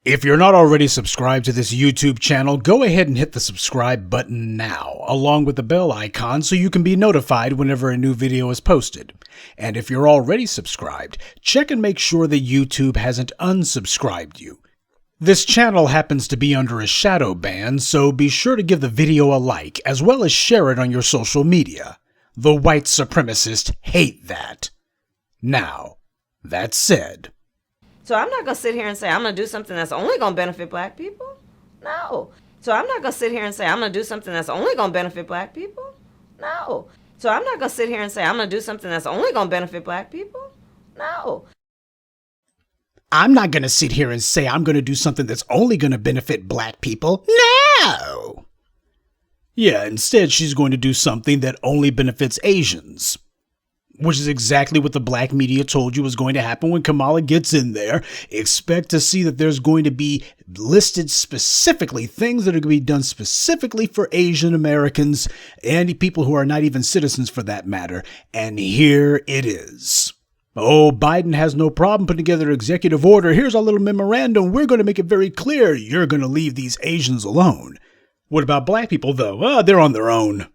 If you're not already subscribed to this YouTube channel, go ahead and hit the subscribe button now, along with the bell icon so you can be notified whenever a new video is posted. And if you're already subscribed, check and make sure that YouTube hasn't unsubscribed you. This channel happens to be under a shadow ban, so be sure to give the video a like, as well as share it on your social media. The white supremacists hate that. Now, that said... So I'm not going to sit here and say I'm going to do something that's only going to benefit black people. No. So I'm not going to sit here and say I'm going to do something that's only going to benefit black people. No. So I'm not going to sit here and say I'm going to do something that's only going to benefit black people. No. I'm not going to sit here and say I'm going to do something that's only going to benefit black people. No. Yeah, instead she's going to do something that only benefits Asians. Which is exactly what the black media told you was going to happen when Kamala gets in there. Expect to see that there's going to be listed specifically things that are going to be done specifically for Asian Americans and people who are not even citizens for that matter. And here it is. Oh, Biden has no problem putting together an executive order. Here's our little memorandum. We're going to make it very clear you're going to leave these Asians alone. What about black people, though? They're on their own.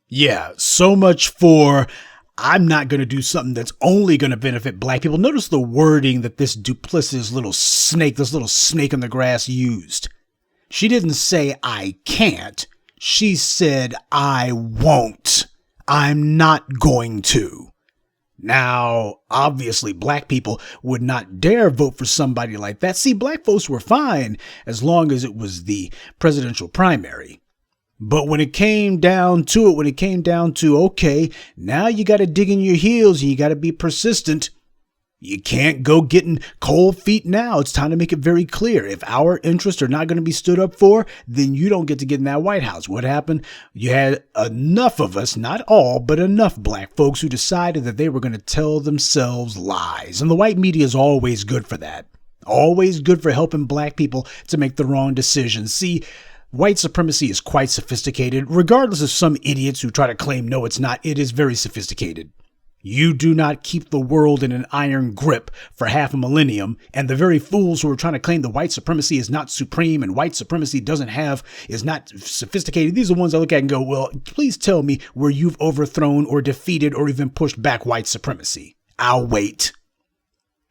Yeah, so much for... I'm not going to do something that's only going to benefit black people. Notice the wording that this duplicitous little snake, this little snake in the grass used. She didn't say, I can't. She said, I won't. I'm not going to. Now, obviously, black people would not dare vote for somebody like that. See, black folks were fine as long as it was the presidential primary. But when it came down to okay, now you got to dig in your heels and you got to be persistent. You can't go getting cold feet now. It's time to make it very clear. If our interests are not going to be stood up for, then you don't get to get in that White House. What happened? You had enough of us, not all, but enough black folks who decided that they were going to tell themselves lies. And the white media is always good for that. Always good for helping black people to make the wrong decisions. See, white supremacy is quite sophisticated, regardless of some idiots who try to claim no, it's not. It is very sophisticated. You do not keep the world in an iron grip for half a millennium, and the very fools who are trying to claim the white supremacy is not supreme and white supremacy is not sophisticated. These are the ones I look at and go, well, please tell me where you've overthrown or defeated or even pushed back white supremacy. I'll wait.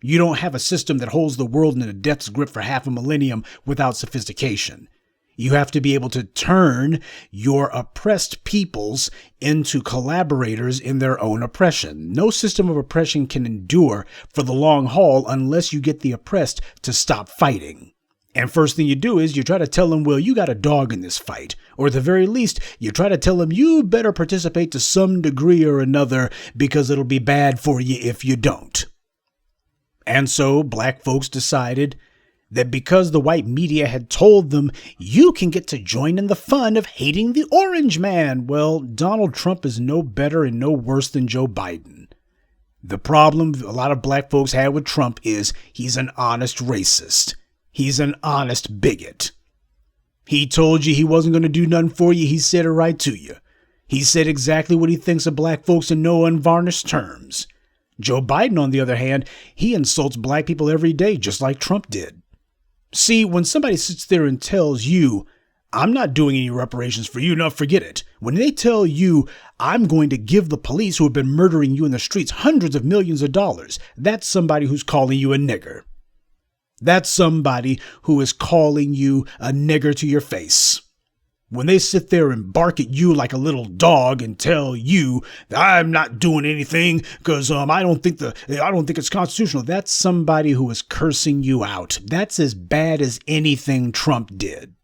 You don't have a system that holds the world in a death's grip for half a millennium without sophistication. You have to be able to turn your oppressed peoples into collaborators in their own oppression. No system of oppression can endure for the long haul unless you get the oppressed to stop fighting. And first thing you do is you try to tell them, well, you got a dog in this fight. Or at the very least, you try to tell them you better participate to some degree or another because it'll be bad for you if you don't. And so black folks decided that because the white media had told them you can get to join in the fun of hating the orange man, well, Donald Trump is no better and no worse than Joe Biden. The problem a lot of black folks had with Trump is he's an honest racist. He's an honest bigot. He told you he wasn't going to do nothing for you. He said it right to you. He said exactly what he thinks of black folks in no unvarnished terms. Joe Biden, on the other hand, he insults black people every day, just like Trump did. See, when somebody sits there and tells you, I'm not doing any reparations for you, no, forget it. When they tell you, I'm going to give the police who have been murdering you in the streets hundreds of millions of dollars, that's somebody who's calling you a nigger. That's somebody who is calling you a nigger to your face. When they sit there and bark at you like a little dog and tell you that I'm not doing anything because I don't think it's constitutional, that's somebody who is cursing you out. That's as bad as anything Trump did.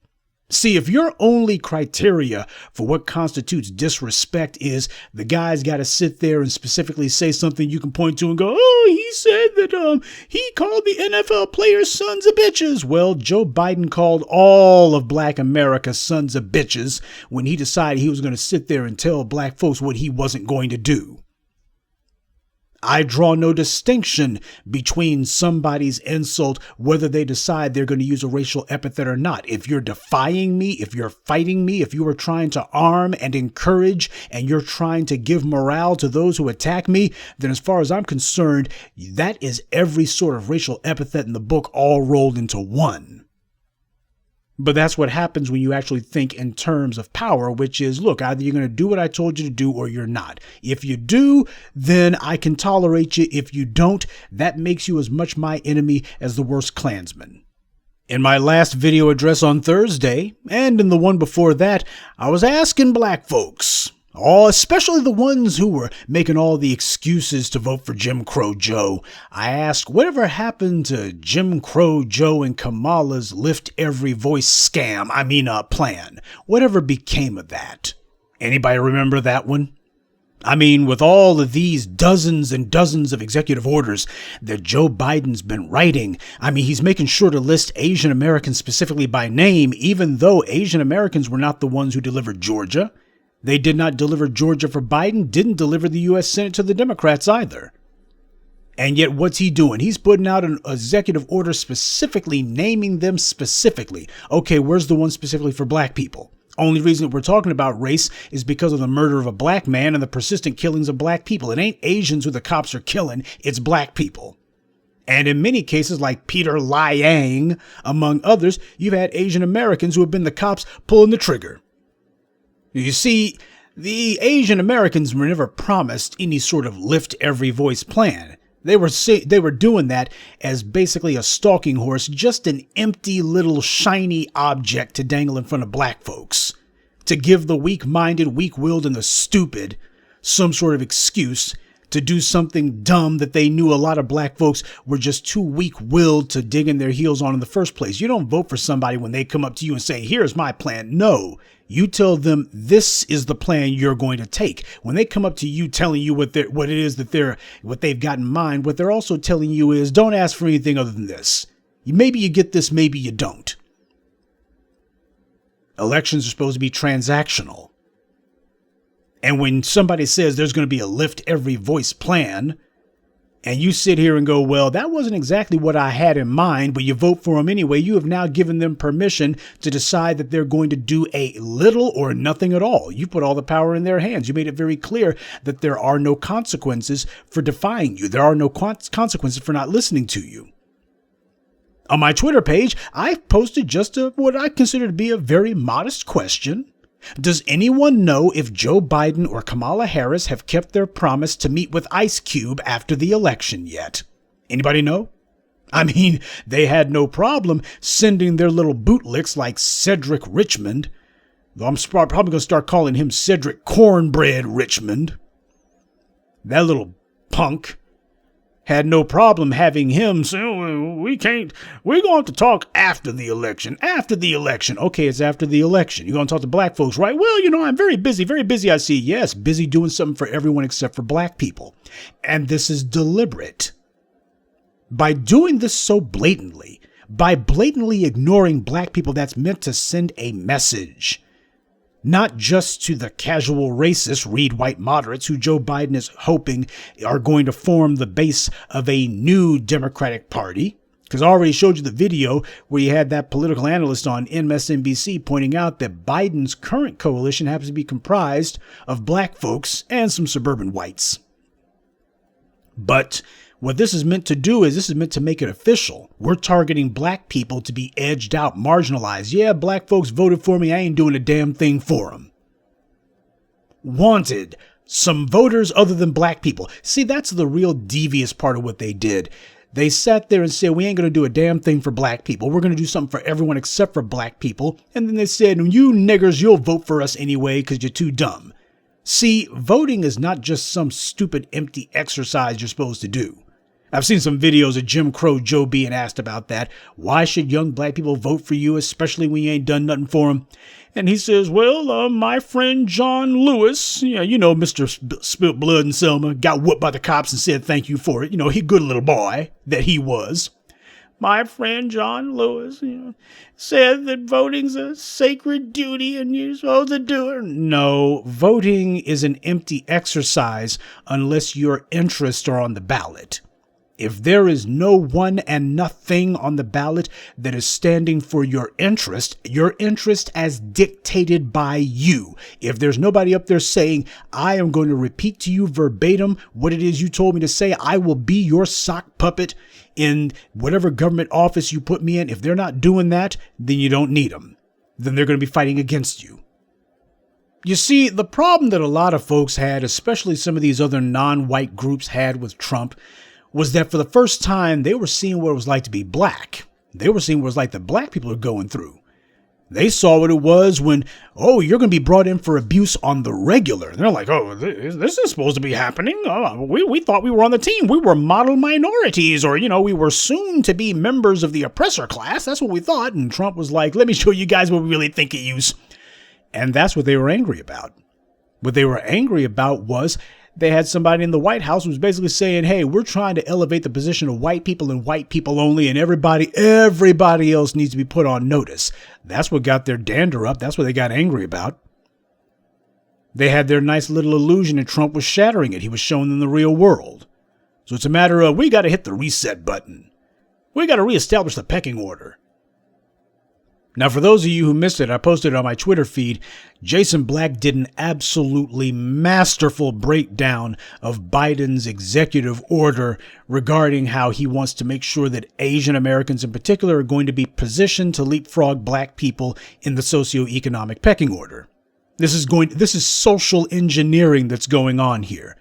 See, if your only criteria for what constitutes disrespect is the guy's got to sit there and specifically say something you can point to and go, oh, he said that he called the NFL players sons of bitches. Well, Joe Biden called all of black America sons of bitches when he decided he was going to sit there and tell black folks what he wasn't going to do. I draw no distinction between somebody's insult, whether they decide they're going to use a racial epithet or not. If you're defying me, if you're fighting me, if you are trying to arm and encourage and you're trying to give morale to those who attack me, then as far as I'm concerned, that is every sort of racial epithet in the book all rolled into one. But that's what happens when you actually think in terms of power, which is, look, either you're going to do what I told you to do or you're not. If you do, then I can tolerate you. If you don't, that makes you as much my enemy as the worst Klansman. In my last video address on Thursday, and in the one before that, I was asking black folks, especially the ones who were making all the excuses to vote for Jim Crow Joe. I asked, whatever happened to Jim Crow Joe and Kamala's lift every voice plan? Whatever became of that? Anybody remember that one? I mean, with all of these dozens and dozens of executive orders that Joe Biden's been writing, he's making sure to list Asian Americans specifically by name, even though Asian Americans were not the ones who delivered Georgia. They did not deliver Georgia for Biden, didn't deliver the U.S. Senate to the Democrats either. And yet what's he doing? He's putting out an executive order specifically naming them specifically. Okay, where's the one specifically for black people? Only reason that we're talking about race is because of the murder of a black man and the persistent killings of black people. It ain't Asians who the cops are killing, it's black people. And in many cases, like Peter Liang, among others, you've had Asian Americans who have been the cops pulling the trigger. You see, the Asian Americans were never promised any sort of lift every voice plan. They were doing that as basically a stalking horse, just an empty little shiny object to dangle in front of black folks, to give the weak-minded, weak-willed, and the stupid some sort of excuse to do something dumb that they knew a lot of black folks were just too weak-willed to dig in their heels on in the first place. You don't vote for somebody when they come up to you and say, here's my plan. No, you tell them this is the plan you're going to take. When they come up to you telling you what they've got in mind, what they're also telling you is don't ask for anything other than this. Maybe you get this, maybe you don't. Elections are supposed to be transactional. And when somebody says there's going to be a lift every voice plan, and you sit here and go, well, that wasn't exactly what I had in mind, but you vote for them anyway, you have now given them permission to decide that they're going to do a little or nothing at all. You put all the power in their hands. You made it very clear that there are no consequences for defying you. There are no consequences for not listening to you. On my Twitter page, I've posted just what I consider to be a very modest question. Does anyone know if Joe Biden or Kamala Harris have kept their promise to meet with Ice Cube after the election yet? Anybody know? They had no problem sending their little bootlicks like Cedric Richmond, though I'm probably going to start calling him Cedric Cornbread Richmond. That little punk had no problem having him say, we're going to talk after the election. Okay, it's after the election. You're going to talk to black folks, right? Well, I'm very busy. I see. Yes, busy doing something for everyone except for black people. And this is deliberate. By doing this so blatantly, by blatantly ignoring black people, that's meant to send a message. Not just to the casual racists, read white moderates, who Joe Biden is hoping are going to form the base of a new Democratic Party. Because I already showed you the video where you had that political analyst on MSNBC pointing out that Biden's current coalition happens to be comprised of black folks and some suburban whites. But what this is meant to do is this is meant to make it official. We're targeting black people to be edged out, marginalized. Yeah, black folks voted for me. I ain't doing a damn thing for them. Wanted some voters other than black people. See, that's the real devious part of what they did. They sat there and said, we ain't going to do a damn thing for black people. We're going to do something for everyone except for black people. And then they said, you niggers, you'll vote for us anyway because you're too dumb. See, voting is not just some stupid, empty exercise you're supposed to do. I've seen some videos of Jim Crow Joe being asked about that. Why should young black people vote for you, especially when you ain't done nothing for them? And he says, well, my friend John Lewis, Mr. Spilt Blood and Selma, got whooped by the cops and said thank you for it. He good little boy that he was. My friend John Lewis, said that voting's a sacred duty and you're supposed to do it. No, voting is an empty exercise unless your interests are on the ballot. If there is no one and nothing on the ballot that is standing for your interest as dictated by you. If there's nobody up there saying, I am going to repeat to you verbatim what it is you told me to say, I will be your sock puppet in whatever government office you put me in. If they're not doing that, then you don't need them. Then they're going to be fighting against you. You see, the problem that a lot of folks had, especially some of these other non-white groups had with Trump, was that for the first time, they were seeing what it was like to be black. They were seeing what it was like that black people are going through. They saw what it was when, you're going to be brought in for abuse on the regular. And they're like, this is supposed to be happening. We thought we were on the team. We were model minorities, or, we were soon to be members of the oppressor class. That's what we thought. And Trump was like, let me show you guys what we really think of you. And that's what they were angry about. What they were angry about was they had somebody in the White House who was basically saying, hey, we're trying to elevate the position of white people and white people only, and everybody else needs to be put on notice. That's what got their dander up. That's what they got angry about. They had their nice little illusion and Trump was shattering it. He was showing them the real world. So it's a matter of, we got to hit the reset button. We got to reestablish the pecking order. Now, for those of you who missed it, I posted it on my Twitter feed. Jason Black did an absolutely masterful breakdown of Biden's executive order regarding how he wants to make sure that Asian Americans in particular are going to be positioned to leapfrog black people in the socioeconomic pecking order. This is social engineering that's going on here.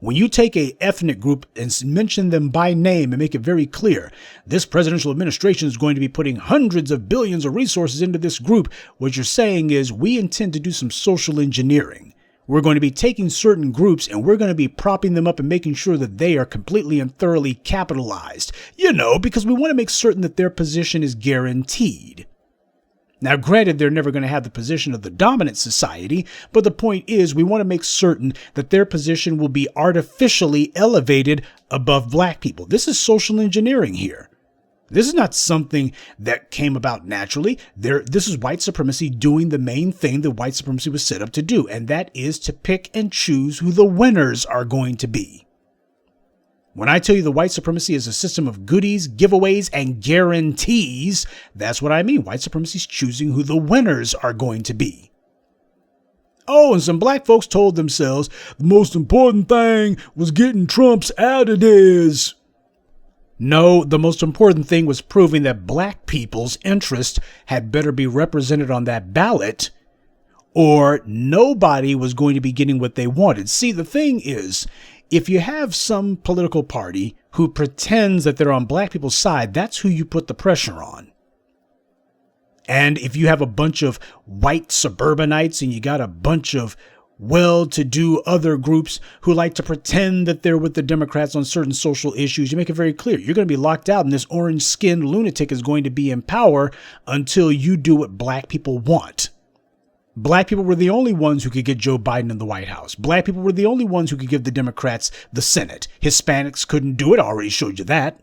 When you take a ethnic group and mention them by name and make it very clear, this presidential administration is going to be putting hundreds of billions of resources into this group, what you're saying is we intend to do some social engineering. We're going to be taking certain groups and we're going to be propping them up and making sure that they are completely and thoroughly capitalized, because we want to make certain that their position is guaranteed. Now, granted, they're never going to have the position of the dominant society, but the point is we want to make certain that their position will be artificially elevated above black people. This is social engineering here. This is not something that came about naturally. This is white supremacy doing the main thing that white supremacy was set up to do, and that is to pick and choose who the winners are going to be. When I tell you the white supremacy is a system of goodies, giveaways, and guarantees, that's what I mean. White supremacy is choosing who the winners are going to be. And some black folks told themselves the most important thing was getting Trump's out of this. No, the most important thing was proving that black people's interest had better be represented on that ballot, or nobody was going to be getting what they wanted. See, the thing is, if you have some political party who pretends that they're on black people's side, that's who you put the pressure on. And if you have a bunch of white suburbanites and you got a bunch of well-to-do other groups who like to pretend that they're with the Democrats on certain social issues, you make it very clear. You're going to be locked out and this orange-skinned lunatic is going to be in power until you do what black people want. Black people were the only ones who could get Joe Biden in the White House. Black people were the only ones who could give the Democrats the Senate. Hispanics couldn't do it. I already showed you that.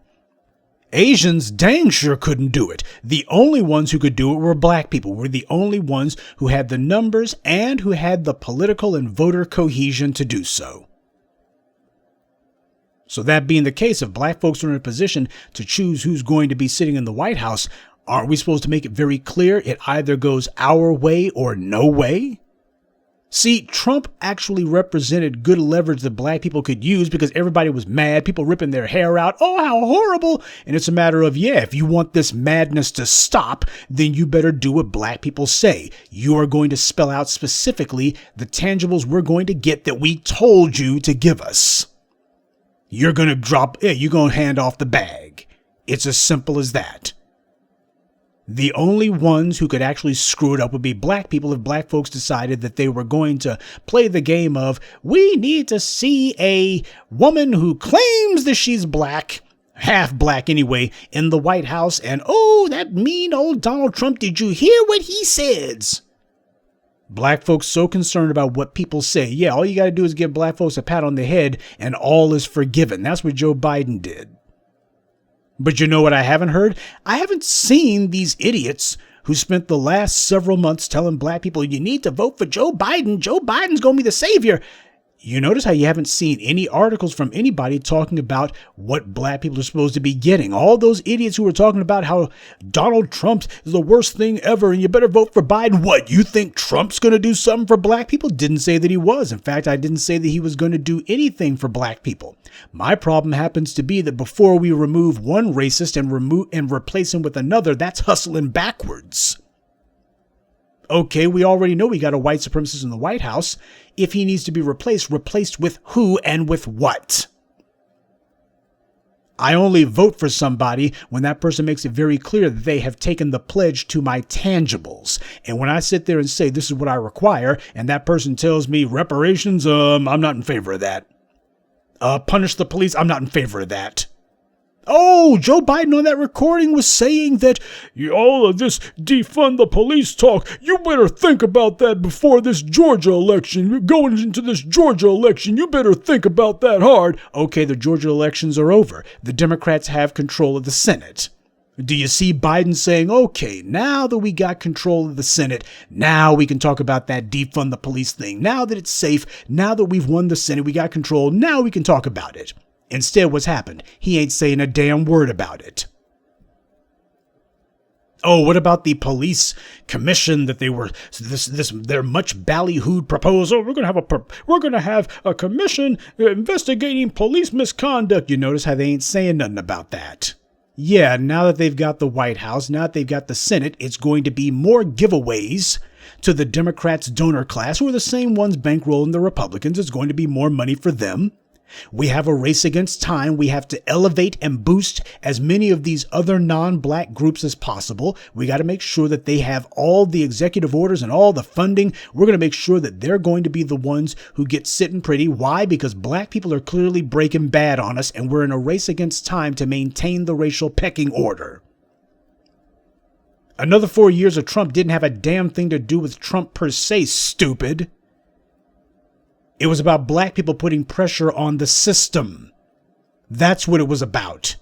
Asians dang sure couldn't do it. The only ones who could do it were black people. We're the only ones who had the numbers and who had the political and voter cohesion to do so. So that being the case, if black folks are in a position to choose who's going to be sitting in the White House, aren't we supposed to make it very clear it either goes our way or no way? See, Trump actually represented good leverage that black people could use because everybody was mad, people ripping their hair out. Oh, how horrible. And it's a matter of, if you want this madness to stop, then you better do what black people say. You are going to spell out specifically the tangibles we're going to get that we told you to give us. You're going to you're going to hand off the bag. It's as simple as that. The only ones who could actually screw it up would be black people if black folks decided that they were going to play the game of, we need to see a woman who claims that she's black, half black anyway, in the White House. And, that mean old Donald Trump, did you hear what he says? Black folks so concerned about what people say. All you got to do is give black folks a pat on the head and all is forgiven. That's what Joe Biden did. But you know what I haven't heard? I haven't seen these idiots who spent the last several months telling black people, you need to vote for Joe Biden. Joe Biden's going to be the savior. You notice how you haven't seen any articles from anybody talking about what black people are supposed to be getting. All those idiots who were talking about how Donald Trump is the worst thing ever and you better vote for Biden. What, you think Trump's going to do something for black people? Didn't say that he was. In fact, I didn't say that he was going to do anything for black people. My problem happens to be that before we remove one racist and replace him with another, that's hustling backwards. Okay, we already know we got a white supremacist in the White House. If he needs to be replaced with who and with what? I only vote for somebody when that person makes it very clear that they have taken the pledge to my tangibles. And when I sit there and say, this is what I require, and that person tells me reparations, I'm not in favor of that. Punish the police, I'm not in favor of that. Oh, Joe Biden on that recording was saying that all of this defund the police talk, you better think about that before this Georgia election. You're going into this Georgia election. You better think about that hard. Okay, the Georgia elections are over. The Democrats have control of the Senate. Do you see Biden saying, okay, now that we got control of the Senate, now we can talk about that defund the police thing. Now that it's safe, now that we've won the Senate, we got control, now we can talk about it. Instead, what's happened? He ain't saying a damn word about it. Oh, what about the police commission that they were their much ballyhooed proposal? We're gonna have a commission investigating police misconduct. You notice how they ain't saying nothing about that. Yeah, now that they've got the White House, now that they've got the Senate, it's going to be more giveaways to the Democrats' donor class, who are the same ones bankrolling the Republicans. It's going to be more money for them. We have a race against time. We have to elevate and boost as many of these other non-black groups as possible. We got to make sure that they have all the executive orders and all the funding. We're going to make sure that they're going to be the ones who get sitting pretty. Why? Because black people are clearly breaking bad on us, and we're in a race against time to maintain the racial pecking order. Another 4 years of Trump didn't have a damn thing to do with Trump per se, stupid. It was about black people putting pressure on the system. That's what it was about.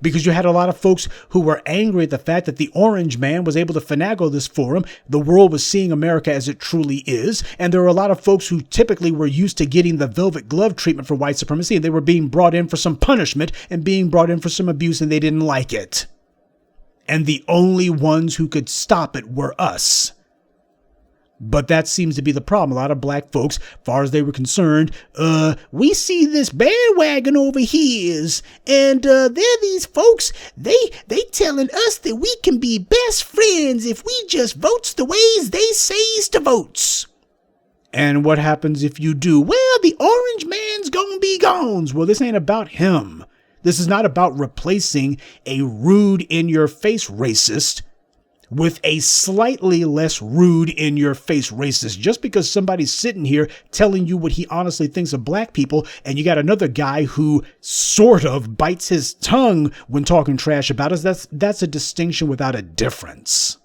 Because you had a lot of folks who were angry at the fact that the orange man was able to finagle this for him. The world was seeing America as it truly is. And there were a lot of folks who typically were used to getting the velvet glove treatment for white supremacy. And they were being brought in for some punishment and being brought in for some abuse, and they didn't like it. And the only ones who could stop it were us. But that seems to be the problem. A lot of black folks, far as they were concerned, we see this bandwagon over here, and they're these folks, they telling us that we can be best friends if we just votes the ways they says to votes. And what happens if you do? Well, the orange man's gonna be gone. Well, this ain't about him. This is not about replacing a rude in-your-face racist with a slightly less rude in-your-face racist. Just because somebody's sitting here telling you what he honestly thinks of black people, and you got another guy who sort of bites his tongue when talking trash about us, that's a distinction without a difference.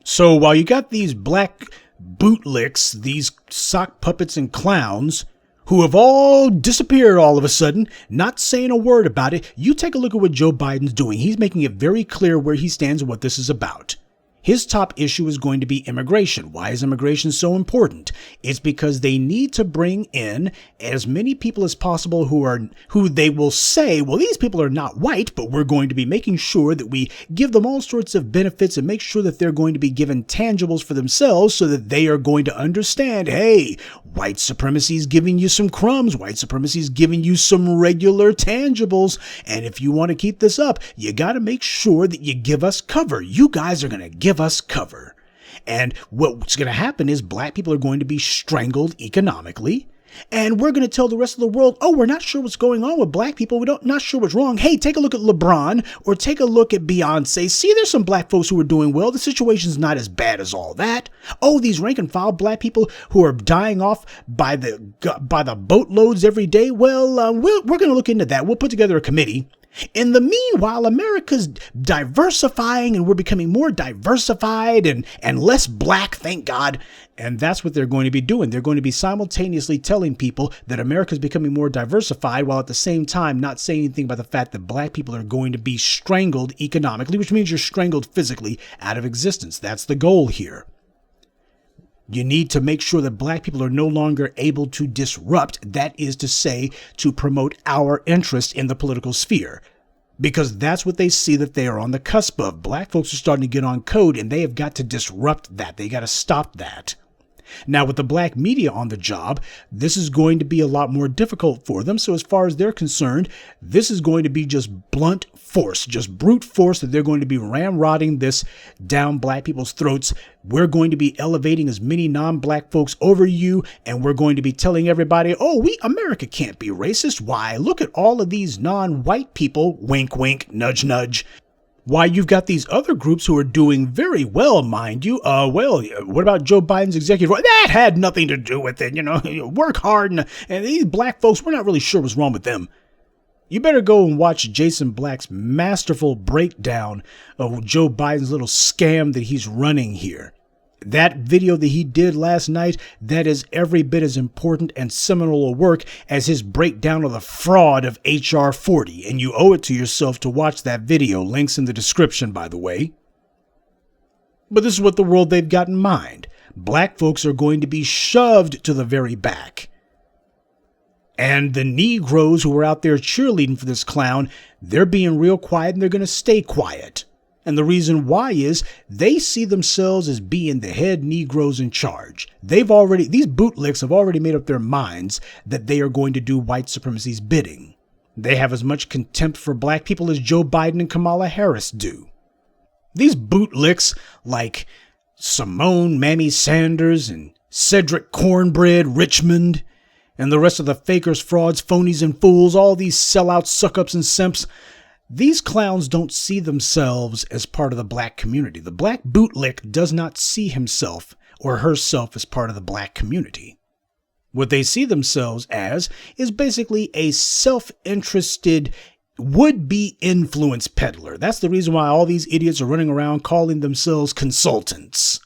So while you got these black bootlicks, these sock puppets and clowns, who have all disappeared all of a sudden, not saying a word about it, you take a look at what Joe Biden's doing. He's making it very clear where he stands and what this is about. His top issue is going to be immigration. Why is immigration so important? It's because they need to bring in as many people as possible who they will say, well, these people are not white, but we're going to be making sure that we give them all sorts of benefits and make sure that they're going to be given tangibles for themselves so that they are going to understand, hey, white supremacy is giving you some crumbs. White supremacy is giving you some regular tangibles. And if you want to keep this up, you got to make sure that you give us cover. You guys are going to give us cover. And what's going to happen is black people are going to be strangled economically. And we're going to tell the rest of the world, oh, we're not sure what's going on with black people. Not sure what's wrong. Hey, take a look at LeBron or take a look at Beyonce. See, there's some black folks who are doing well. The situation's not as bad as all that. Oh, these rank and file black people who are dying off by the boatloads every day. Well, we're going to look into that. We'll put together a committee In the meanwhile, America's diversifying and we're becoming more diversified and less black, thank God. And that's what they're going to be doing. They're going to be simultaneously telling people that America's becoming more diversified while at the same time not saying anything about the fact that black people are going to be strangled economically, which means you're strangled physically out of existence. That's the goal here. You need to make sure that black people are no longer able to disrupt, that is to say, to promote our interest in the political sphere. Because that's what they see that they are on the cusp of. Black folks are starting to get on code and they have got to disrupt that. They got to stop that. Now, with the black media on the job, this is going to be a lot more difficult for them. So as far as they're concerned, this is going to be just blunt force, just brute force that they're going to be ramrodding this down black people's throats. We're going to be elevating as many non-black folks over you, and we're going to be telling everybody, oh, America can't be racist. Why? Look at all of these non-white people, wink, wink, nudge, nudge. Why, you've got these other groups who are doing very well, mind you. What about Joe Biden's executive order? That had nothing to do with it. Work hard. And these black folks, we're not really sure what's wrong with them. You better go and watch Jason Black's masterful breakdown of Joe Biden's little scam that he's running here. That video that he did last night, that is every bit as important and seminal a work as his breakdown of the fraud of H.R. 40. And you owe it to yourself to watch that video. Links in the description, by the way. But this is what the world they've got in mind. Black folks are going to be shoved to the very back. And the Negroes who are out there cheerleading for this clown, they're being real quiet and they're going to stay quiet. And the reason why is they see themselves as being the head Negroes in charge. These bootlicks have already made up their minds that they are going to do white supremacy's bidding. They have as much contempt for black people as Joe Biden and Kamala Harris do. These bootlicks like Simone Mammy Sanders and Cedric Cornbread Richmond and the rest of the fakers, frauds, phonies, and fools, all these sellouts, suck-ups, and simps, these clowns don't see themselves as part of the black community. The black bootlick does not see himself or herself as part of the black community. What they see themselves as is basically a self-interested would-be influence peddler. That's the reason why all these idiots are running around calling themselves consultants.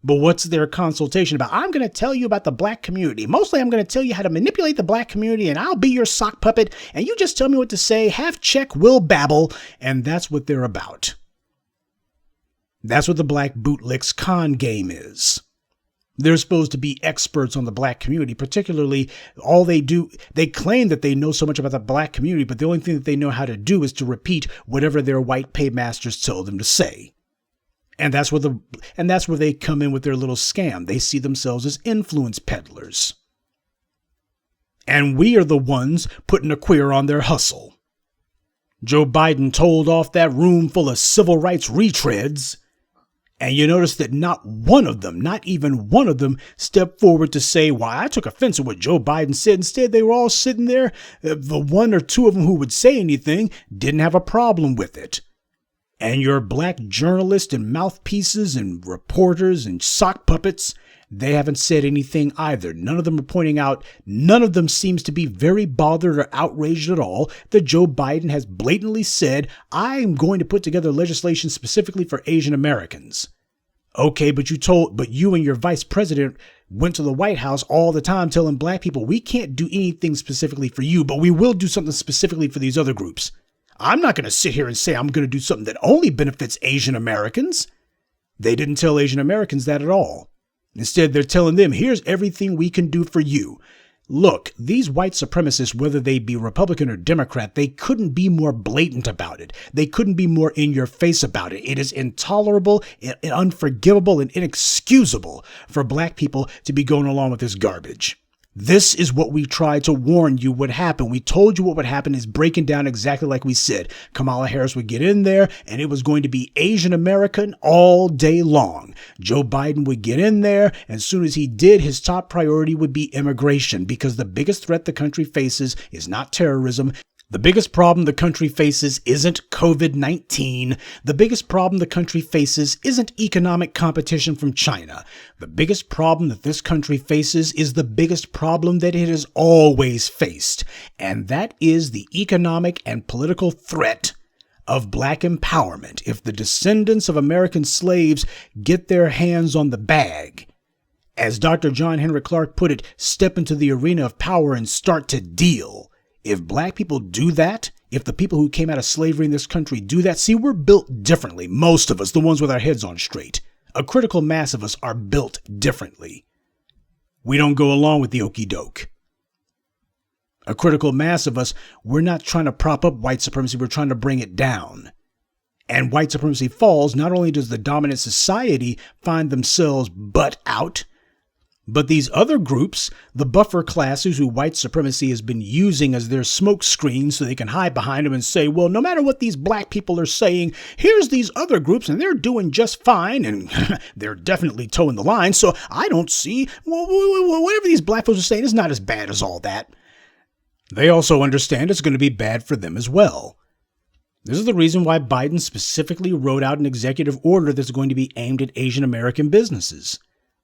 But what's their consultation about? I'm going to tell you about the black community. Mostly I'm going to tell you how to manipulate the black community and I'll be your sock puppet and you just tell me what to say, half check, will babble, and that's what they're about. That's what the black bootlick's con game is. They're supposed to be experts on the black community, particularly all they do. They claim that they know so much about the black community, but the only thing that they know how to do is to repeat whatever their white paymasters tell them to say. And that's where they come in with their little scam. They see themselves as influence peddlers. And we are the ones putting a queer on their hustle. Joe Biden told off that room full of civil rights retreads. And you notice that not one of them, not even one of them, stepped forward to say, why, I took offense at what Joe Biden said. Instead, they were all sitting there. The one or two of them who would say anything didn't have a problem with it. And your black journalists and mouthpieces and reporters and sock puppets, they haven't said anything either. None of them are pointing out, none of them seems to be very bothered or outraged at all that Joe Biden has blatantly said, I'm going to put together legislation specifically for Asian Americans. Okay, but you and your vice president went to the White House all the time telling black people, we can't do anything specifically for you, but we will do something specifically for these other groups. I'm not going to sit here and say I'm going to do something that only benefits Asian Americans. They didn't tell Asian Americans that at all. Instead, they're telling them, here's everything we can do for you. Look, these white supremacists, whether they be Republican or Democrat, they couldn't be more blatant about it. They couldn't be more in your face about it. It is intolerable, unforgivable, and inexcusable for black people to be going along with this garbage. This is what we tried to warn you would happen. We told you what would happen is breaking down exactly like we said. Kamala Harris would get in there and it was going to be Asian American all day long. Joe Biden would get in there. And as soon as he did, his top priority would be immigration, because the biggest threat the country faces is not terrorism. The biggest problem the country faces isn't COVID-19. The biggest problem the country faces isn't economic competition from China. The biggest problem that this country faces is the biggest problem that it has always faced, and that is the economic and political threat of black empowerment. If the descendants of American slaves get their hands on the bag, as Dr. John Henry Clark put it, step into the arena of power and start to deal. If black people do that, if the people who came out of slavery in this country do that, see, we're built differently. Most of us, the ones with our heads on straight. A critical mass of us are built differently. We don't go along with the okie doke. A critical mass of us, we're not trying to prop up white supremacy, we're trying to bring it down. And white supremacy falls, not only does the dominant society find themselves butt out, but these other groups, the buffer classes who white supremacy has been using as their smoke screen so they can hide behind them and say, well, no matter what these black people are saying, here's these other groups and they're doing just fine and they're definitely towing the line. So I don't see, whatever these black folks are saying is not as bad as all that. They also understand it's going to be bad for them as well. This is the reason why Biden specifically wrote out an executive order that's going to be aimed at Asian American businesses.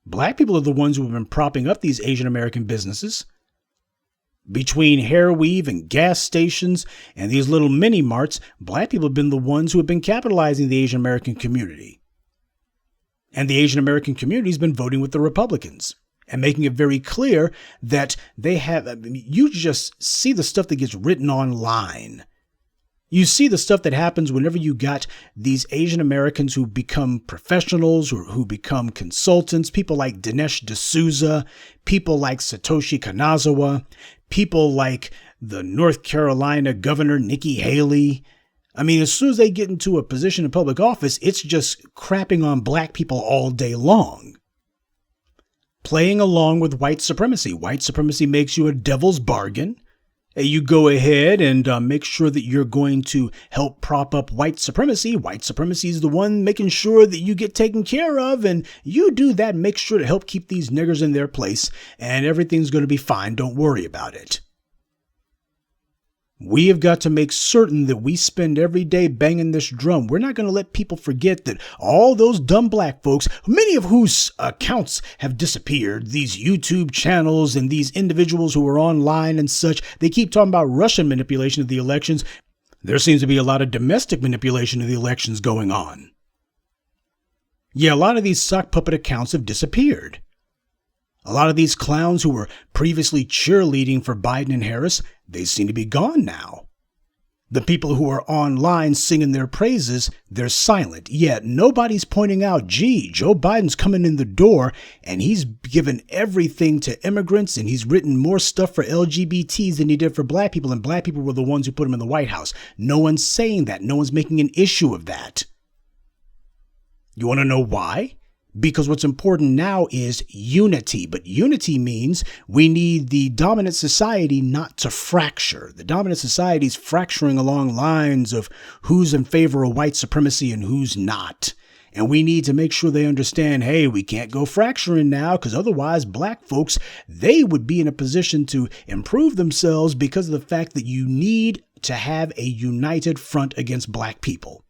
Black people are the ones who have been propping up these Asian American businesses. Between hair weave and gas stations and these little mini marts, black people have been the ones who have been capitalizing the Asian American community. And the Asian American community has been voting with the Republicans and making it very clear that they have, you just see the stuff that gets written online. You see the stuff that happens whenever you got these Asian Americans who become professionals or who become consultants, people like Dinesh D'Souza, people like Satoshi Kanazawa, people like the North Carolina Governor Nikki Haley. I mean, as soon as they get into a position in public office, it's just crapping on black people all day long. Playing along with white supremacy. White supremacy makes you a devil's bargain. You go ahead and make sure that you're going to help prop up white supremacy. White supremacy is the one making sure that you get taken care of, and you do that, make sure to help keep these niggers in their place, and everything's going to be fine. Don't worry about it. We have got to make certain that we spend every day banging this drum. We're not going to let people forget that all those dumb black folks, many of whose accounts have disappeared, these YouTube channels and these individuals who are online and such, they keep talking about Russian manipulation of the elections. There seems to be a lot of domestic manipulation of the elections going on. Yeah, a lot of these sock puppet accounts have disappeared. A lot of these clowns who were previously cheerleading for Biden and Harris, they seem to be gone now. The people who are online singing their praises, they're silent. Yet nobody's pointing out, gee, Joe Biden's coming in the door and he's given everything to immigrants and he's written more stuff for LGBTs than he did for black people. And black people were the ones who put him in the White House. No one's saying that. No one's making an issue of that. You want to know why? Because what's important now is unity. But unity means we need the dominant society not to fracture. The dominant society is fracturing along lines of who's in favor of white supremacy and who's not. And we need to make sure they understand, hey, we can't go fracturing now because otherwise black folks, they would be in a position to improve themselves because of the fact that you need to have a united front against black people.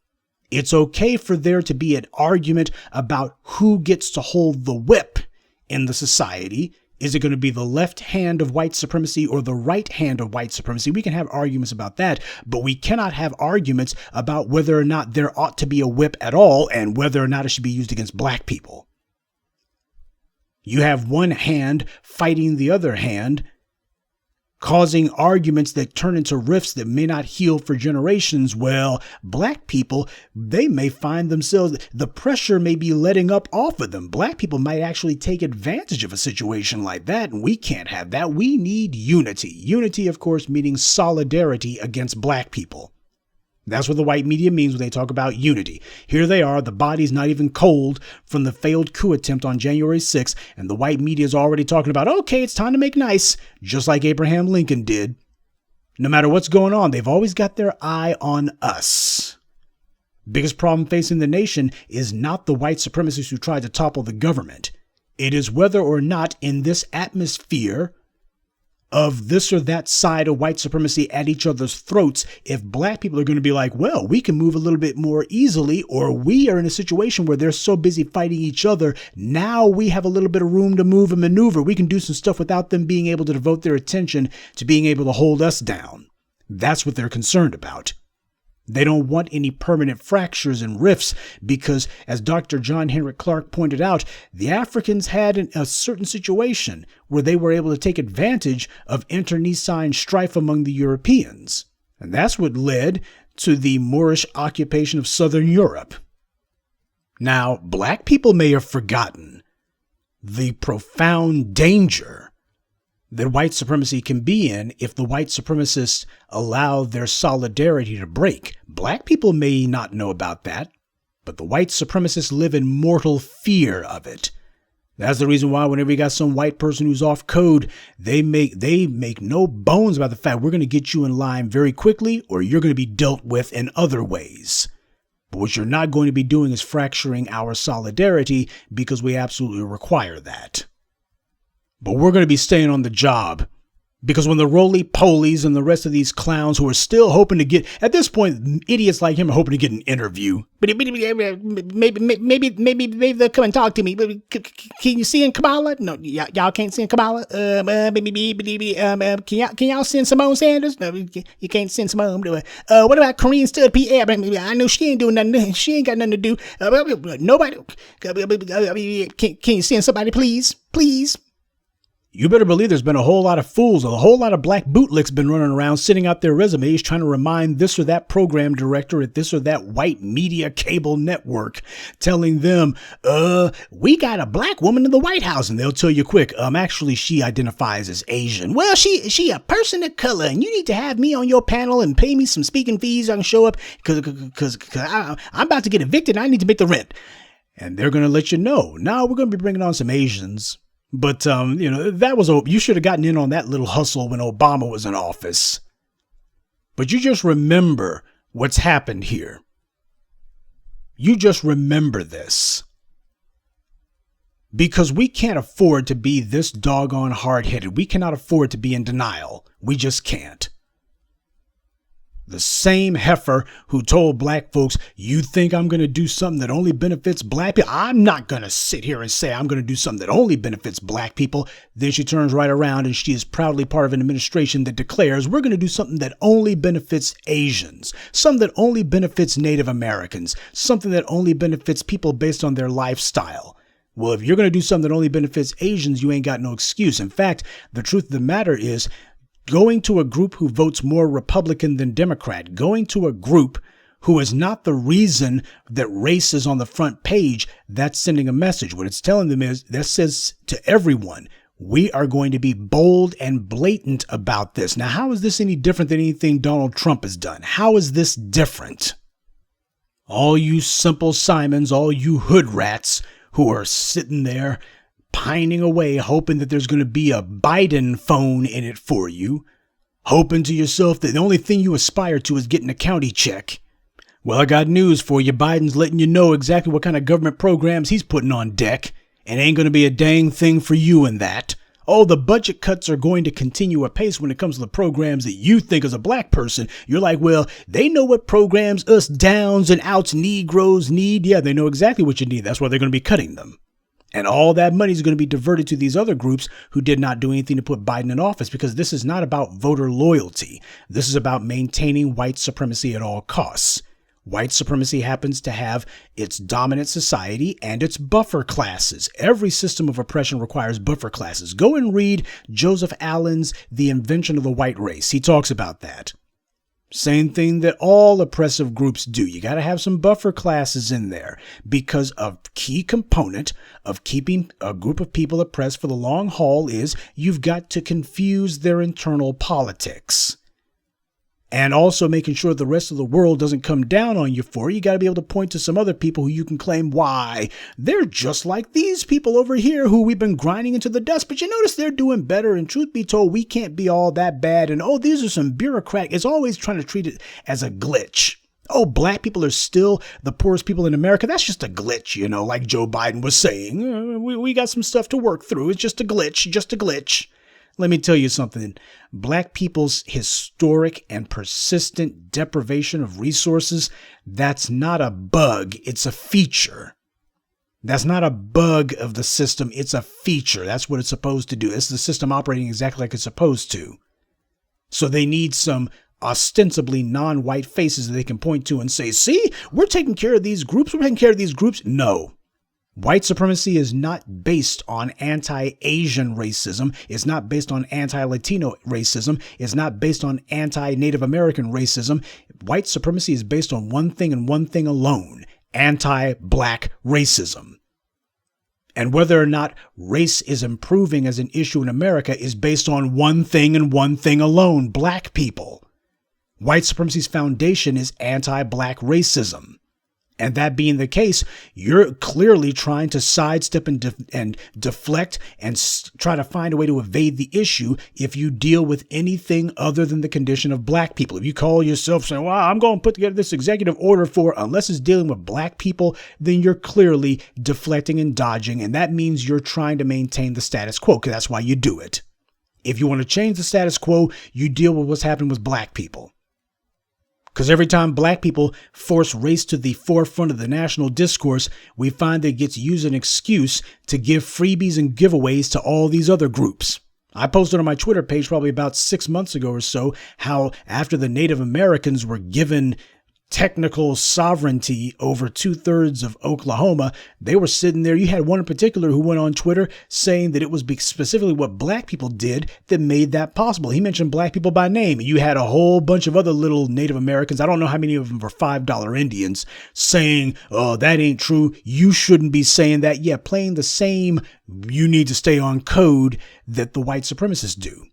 It's okay for there to be an argument about who gets to hold the whip in the society. Is it going to be the left hand of white supremacy or the right hand of white supremacy? We can have arguments about that, but we cannot have arguments about whether or not there ought to be a whip at all and whether or not it should be used against black people. You have one hand fighting the other hand, causing arguments that turn into rifts that may not heal for generations. Well, black people, they may find themselves, the pressure may be letting up off of them. Black people might actually take advantage of a situation like that, and we can't have that. We need unity. Unity, of course, meaning solidarity against black people. That's what the white media means when they talk about unity. Here they are, the body's not even cold from the failed coup attempt on January 6th, and the white media is already talking about, okay, it's time to make nice, just like Abraham Lincoln did. No matter what's going on, they've always got their eye on us. Biggest problem facing the nation is not the white supremacists who tried to topple the government. It is whether or not in this atmosphere of this or that side of white supremacy at each other's throats, if black people are going to be like, well, we can move a little bit more easily, or we are in a situation where they're so busy fighting each other, now we have a little bit of room to move and maneuver. We can do some stuff without them being able to devote their attention to being able to hold us down. That's what they're concerned about. They don't want any permanent fractures and rifts because, as Dr. John Henrik Clarke pointed out, the Africans had a certain situation where they were able to take advantage of internecine strife among the Europeans. And that's what led to the Moorish occupation of Southern Europe. Now, black people may have forgotten the profound danger that white supremacy can be in if the white supremacists allow their solidarity to break. Black people may not know about that, but the white supremacists live in mortal fear of it. That's the reason why whenever you got some white person who's off code, they make no bones about the fact we're going to get you in line very quickly or you're going to be dealt with in other ways. But what you're not going to be doing is fracturing our solidarity because we absolutely require that. But we're going to be staying on the job because when the roly-polies and the rest of these clowns who are still hoping to get, at this point, idiots like him are hoping to get an interview. But maybe they'll come and talk to me. Can you see in Kamala? No, y'all can't see in Kamala. Can y'all send Simone Sanders? No, you can't send Simone. What about Corinne Stud Pierre? I know she ain't doing nothing. She ain't got nothing to do. Nobody. Can you send somebody, please? Please. You better believe there's been a whole lot of fools, a whole lot of black bootlicks been running around sitting out their resumes trying to remind this or that program director at this or that white media cable network, telling them, we got a black woman in the White House. And they'll tell you quick, actually she identifies as Asian. Well, she a person of color and you need to have me on your panel and pay me some speaking fees so I can show up because I'm about to get evicted and I need to make the rent. And they're going to let you know, now we're going to be bringing on some Asians. But, that was, you should have gotten in on that little hustle when Obama was in office. But you just remember what's happened here. You just remember this. Because we can't afford to be this doggone hard-headed. We cannot afford to be in denial. We just can't. The same heifer who told black folks, you think I'm going to do something that only benefits black people? I'm not going to sit here and say I'm going to do something that only benefits black people. Then she turns right around and she is proudly part of an administration that declares we're going to do something that only benefits Asians, something that only benefits Native Americans, something that only benefits people based on their lifestyle. Well, if you're going to do something that only benefits Asians, you ain't got no excuse. In fact, the truth of the matter is, going to a group who votes more Republican than Democrat, going to a group who is not the reason that race is on the front page, that's sending a message. What it's telling them is, that says to everyone, we are going to be bold and blatant about this. Now, how is this any different than anything Donald Trump has done? How is this different? All you Simple Simons, all you hood rats who are sitting there pining away, hoping that there's going to be a Biden phone in it for you, hoping to yourself that the only thing you aspire to is getting a county check. Well, I got news for you. Biden's letting you know exactly what kind of government programs he's putting on deck, and ain't going to be a dang thing for you in that. Oh, the budget cuts are going to continue apace when it comes to the programs that you think as a black person. You're like, well, they know what programs us downs and outs Negroes need. Yeah, they know exactly what you need. That's why they're going to be cutting them. And all that money is going to be diverted to these other groups who did not do anything to put Biden in office, because this is not about voter loyalty. This is about maintaining white supremacy at all costs. White supremacy happens to have its dominant society and its buffer classes. Every system of oppression requires buffer classes. Go and read Joseph Allen's The Invention of the White Race. He talks about that. Same thing that all oppressive groups do. You got to have some buffer classes in there, because a key component of keeping a group of people oppressed for the long haul is you've got to confuse their internal politics. And also making sure the rest of the world doesn't come down on you for it. You got to be able to point to some other people who you can claim, why, they're just like these people over here who we've been grinding into the dust. But you notice they're doing better. And truth be told, we can't be all that bad. And oh, these are some bureaucrats. It's always trying to treat it as a glitch. Oh, black people are still the poorest people in America. That's just a glitch, like Joe Biden was saying. We got some stuff to work through. It's just a glitch, just a glitch. Let me tell you something. Black people's historic and persistent deprivation of resources, that's not a bug, it's a feature. That's not a bug of the system, it's a feature. That's what it's supposed to do. It's the system operating exactly like it's supposed to. So they need some ostensibly non-white faces that they can point to and say, see, we're taking care of these groups, we're taking care of these groups. No. White supremacy is not based on anti-Asian racism. It's not based on anti-Latino racism. It's not based on anti-Native American racism. White supremacy is based on one thing and one thing alone: anti-black racism. And whether or not race is improving as an issue in America is based on one thing and one thing alone: black people. White supremacy's foundation is anti-black racism. And that being the case, you're clearly trying to sidestep and deflect and try to find a way to evade the issue if you deal with anything other than the condition of black people. If you call yourself saying, well, I'm going to put together this executive order for, unless it's dealing with black people, then you're clearly deflecting and dodging. And that means you're trying to maintain the status quo, because that's why you do it. If you want to change the status quo, you deal with what's happening with black people. Because every time black people force race to the forefront of the national discourse, we find that it gets used as an excuse to give freebies and giveaways to all these other groups. I posted on my Twitter page probably about 6 months ago or so how after the Native Americans were given technical sovereignty over 2/3 of Oklahoma, they were sitting there. You had one in particular who went on Twitter saying that it was specifically what black people did that made that possible. He mentioned black people by name. You had a whole bunch of other little Native Americans, I don't know how many of them were $5 Indians, saying, oh, that ain't true. You shouldn't be saying that. Yeah, playing the same you need to stay on code that the white supremacists do.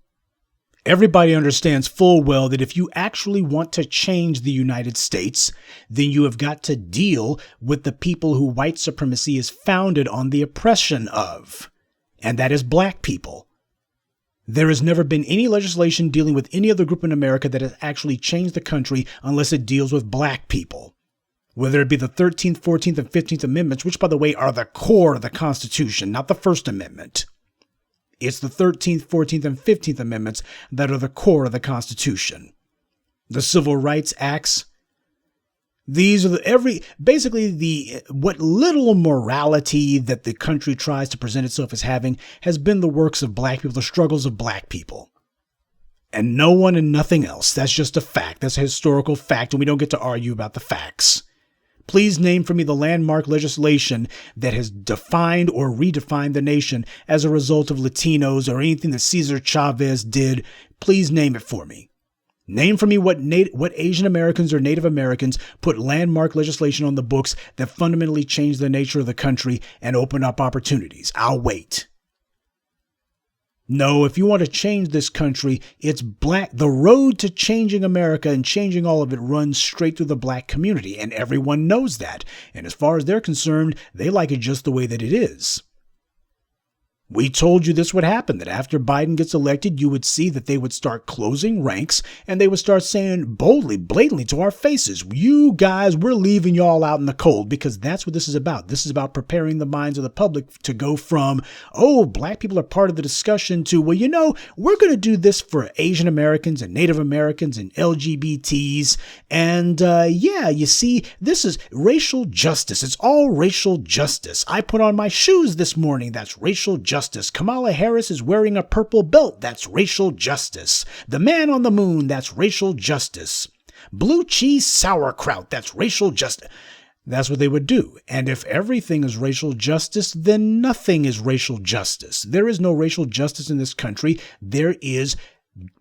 Everybody understands full well that if you actually want to change the United States, then you have got to deal with the people who white supremacy is founded on the oppression of, and that is black people. There has never been any legislation dealing with any other group in America that has actually changed the country unless it deals with black people. Whether it be the 13th, 14th, and 15th Amendments, which, by the way, are the core of the Constitution, not the First Amendment. It's the 13th, 14th, and 15th Amendments that are the core of the Constitution. The Civil Rights Acts. These are what little morality that the country tries to present itself as having has been the works of black people, the struggles of black people. And no one and nothing else. That's just a fact. That's a historical fact, and we don't get to argue about the facts. Please name for me the landmark legislation that has defined or redefined the nation as a result of Latinos or anything that Cesar Chavez did. Please name it for me. Name for me what Asian Americans or Native Americans put landmark legislation on the books that fundamentally changed the nature of the country and opened up opportunities. I'll wait. No, if you want to change this country, it's black. The road to changing America and changing all of it runs straight through the black community, and everyone knows that. And as far as they're concerned, they like it just the way that it is. We told you this would happen, that after Biden gets elected, you would see that they would start closing ranks and they would start saying boldly, blatantly to our faces, you guys, we're leaving y'all out in the cold, because that's what this is about. This is about preparing the minds of the public to go from, oh, black people are part of the discussion to, well, we're going to do this for Asian Americans and Native Americans and LGBTs. And you see, this is racial justice. It's all racial justice. I put on my shoes this morning. That's racial justice. Kamala Harris is wearing a purple belt. That's racial justice. The man on the moon. That's racial justice. Blue cheese sauerkraut. That's racial justice. That's what they would do. And if everything is racial justice, then nothing is racial justice. There is no racial justice in this country. There is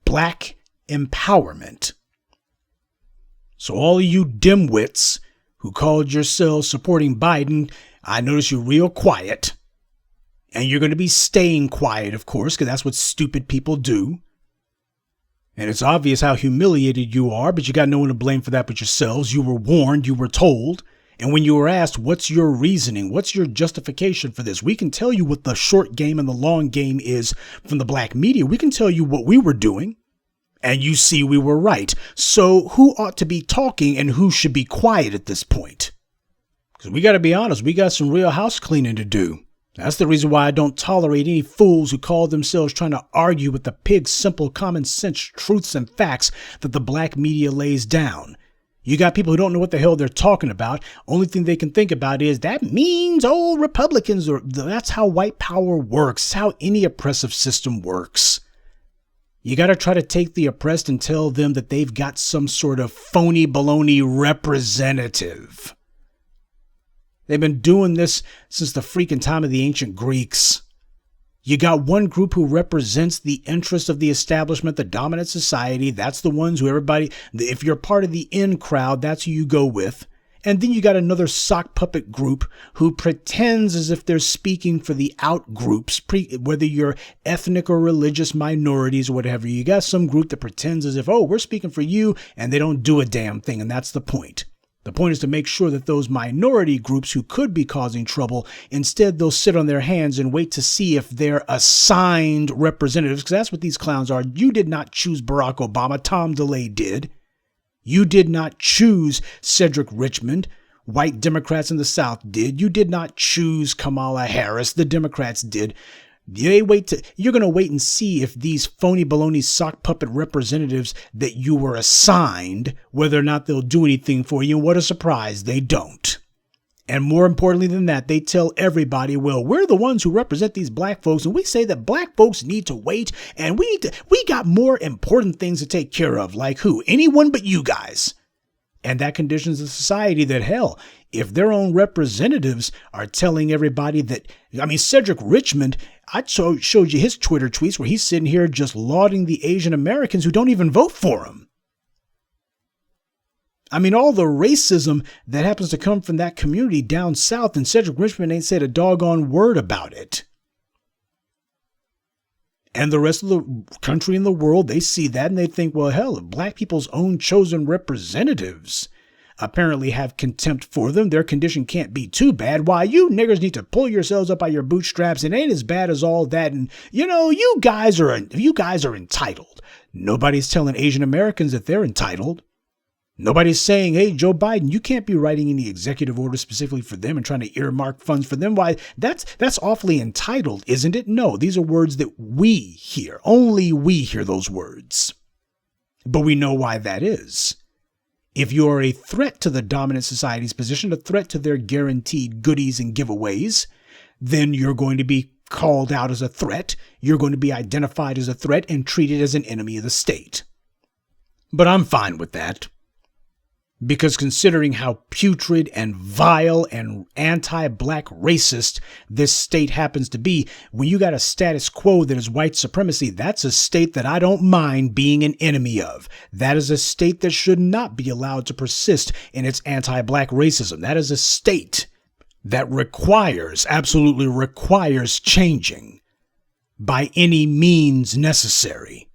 black empowerment. So all of you dimwits who called yourselves supporting Biden, I notice you're real quiet. And you're going to be staying quiet, of course, because that's what stupid people do. And it's obvious how humiliated you are, but you got no one to blame for that but yourselves. You were warned, you were told. And when you were asked, what's your reasoning? What's your justification for this? We can tell you what the short game and the long game is from the black media. We can tell you what we were doing. And you see we were right. So who ought to be talking and who should be quiet at this point? Because we got to be honest, we got some real house cleaning to do. That's the reason why I don't tolerate any fools who call themselves trying to argue with the pig simple common sense truths and facts that the black media lays down. You got people who don't know what the hell they're talking about. Only thing they can think about is that means old Republicans, or that's how white power works. It's how any oppressive system works. You got to try to take the oppressed and tell them that they've got some sort of phony baloney representative. They've been doing this since the freaking time of the ancient Greeks. You got one group who represents the interests of the establishment, the dominant society. That's the ones who everybody, if you're part of the in crowd, that's who you go with. And then you got another sock puppet group who pretends as if they're speaking for the out groups, whether you're ethnic or religious minorities or whatever. You got some group that pretends as if, oh, we're speaking for you, and they don't do a damn thing. And that's the point. The point is to make sure that those minority groups who could be causing trouble, instead they'll sit on their hands and wait to see if they're assigned representatives, because that's what these clowns are. You did not choose Barack Obama. Tom DeLay did. You did not choose Cedric Richmond. White Democrats in the South did. You did not choose Kamala Harris. The Democrats did. You're going to wait and see if these phony baloney sock puppet representatives that you were assigned, whether or not they'll do anything for you. And what a surprise, they don't. And more importantly than that, they tell everybody, well, we're the ones who represent these black folks, and we say that black folks need to wait, and we got more important things to take care of. Like who? Anyone but you guys. And that conditions the society that, hell, if their own representatives are telling everybody that, Cedric Richmond, I showed you his Twitter tweets where he's sitting here just lauding the Asian Americans who don't even vote for him. All the racism that happens to come from that community down south, and Cedric Richmond ain't said a doggone word about it. And the rest of the country and the world, they see that and they think, well, hell, if black people's own chosen representatives apparently have contempt for them, their condition can't be too bad. Why, you niggers need to pull yourselves up by your bootstraps. It ain't as bad as all that. And, you guys are entitled. Nobody's telling Asian Americans that they're entitled. Nobody's saying, hey, Joe Biden, you can't be writing any executive orders specifically for them and trying to earmark funds for them. Why, that's awfully entitled, isn't it? No, these are words that we hear. Only we hear those words. But we know why that is. If you are a threat to the dominant society's position, a threat to their guaranteed goodies and giveaways, then you're going to be called out as a threat. You're going to be identified as a threat and treated as an enemy of the state. But I'm fine with that. Because considering how putrid and vile and anti-black racist this state happens to be, when you got a status quo that is white supremacy, that's a state that I don't mind being an enemy of. That is a state that should not be allowed to persist in its anti-black racism. That is a state that absolutely requires changing by any means necessary.